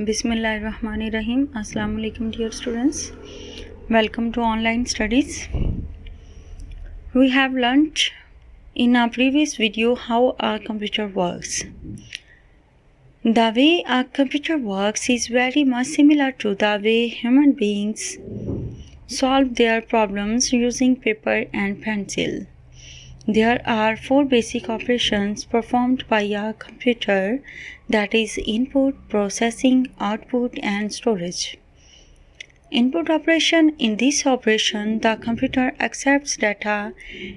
Bismillahirrahmanirrahim. Assalamu alaikum dear students. Welcome to online studies. We have learnt in our previous video how a computer works. The way a computer works is very much similar to the way human beings solve their problems using paper and pencil. There are 4 basic operations performed by a computer, that is input, processing, output and storage. Input operation. In this operation, the computer accepts data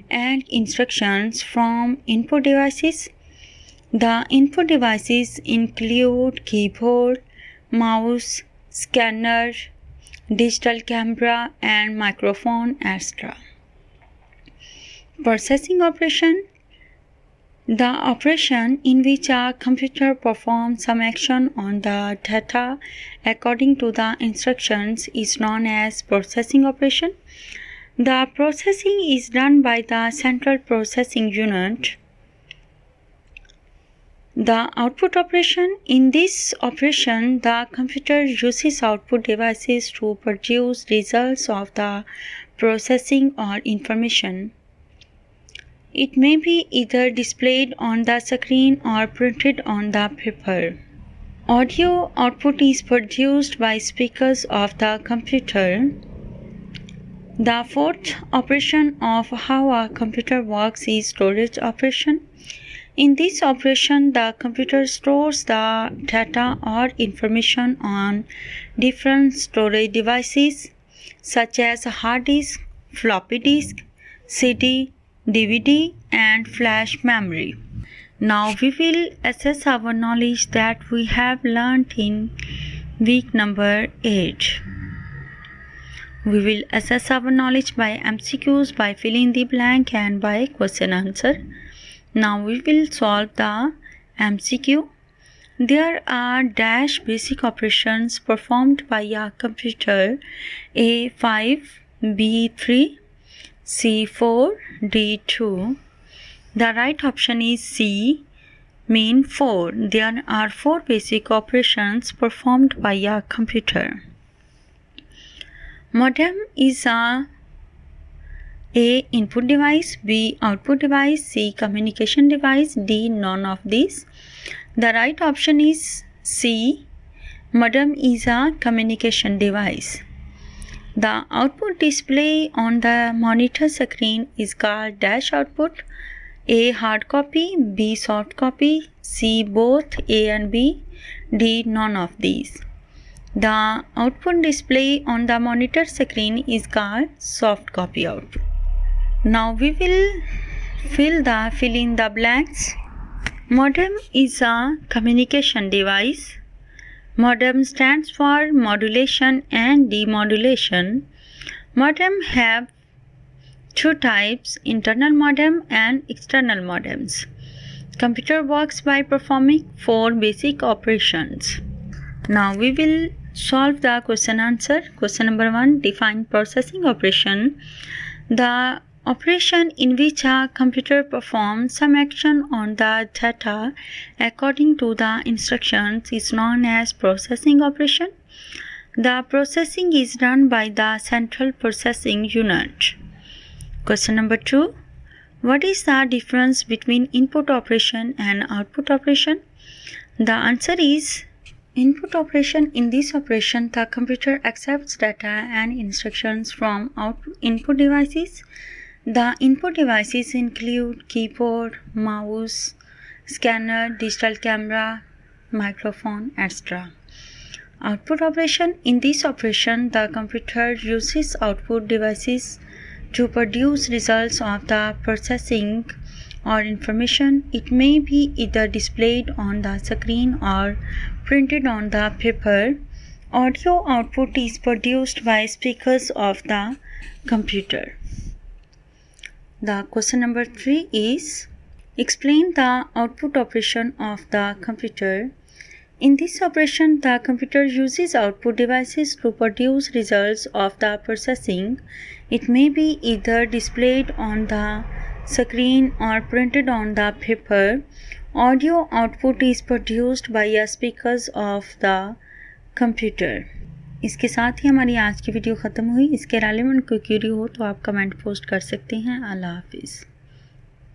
and instructions from input devices. The input devices include keyboard, mouse, scanner, digital camera and microphone, etc. Processing operation. The operation in which a computer performs some action on the data according to the instructions is known as processing operation. The processing is done by the central processing unit. The output operation. In this operation, the computer uses output devices to produce results of the processing or information. It may be either displayed on the screen or printed on the paper. Audio output is produced by speakers of the computer. The 4th operation of how a computer works is storage operation. In this operation, the computer stores the data or information on different storage devices such as hard disk, floppy disk, CD, DVD and flash memory. Now we will assess our knowledge that we have learnt in week number 8. We will assess our knowledge by MCQs, by filling the blank and by question answer. Now we will solve the MCQ. There are dash basic operations performed by a computer: A5, B3, C4, D2. The right option is C, mean 4. There are 4 basic operations performed by a computer. Modem is a input device, B output device, C communication device, D none of these. The right option is C, modem is a communication device. The output display on the monitor screen is called dash output. A hard copy, B soft copy, C both A and B, D none of these. The output display on the monitor screen is called soft copy output. Now we will fill in the blanks. Modem is a communication device. Modem stands for modulation and demodulation. Modem have 2 types, internal modem and external modems. Computer works by performing 4 basic operations. Now we will solve the question answer. Question number 1. Define processing operation. The operation in which a computer performs some action on the data according to the instructions is known as processing operation. The processing is done by the central processing unit. Question number 2. What is the difference between input operation and output operation? The answer is input operation. In this operation, the computer accepts data and instructions from input devices. The input devices include keyboard, mouse, scanner, digital camera, microphone, etc. Output operation. In this operation, the computer uses output devices to produce results of the processing or information. It may be either displayed on the screen or printed on the paper. Audio output is produced by speakers of the computer. The question number 3 is explain the output operation of the computer. In this operation, the computer uses output devices to produce results of the processing. It may be either displayed on the screen or printed on the paper. Audio output is produced by speakers of the computer. इसके साथ ही हमारी आज की video ख़त्म हुई। इसके relevant कोई query हो तो आप कमेंट पोस्ट कर सकते हैं। अल्लाह हाफिज़।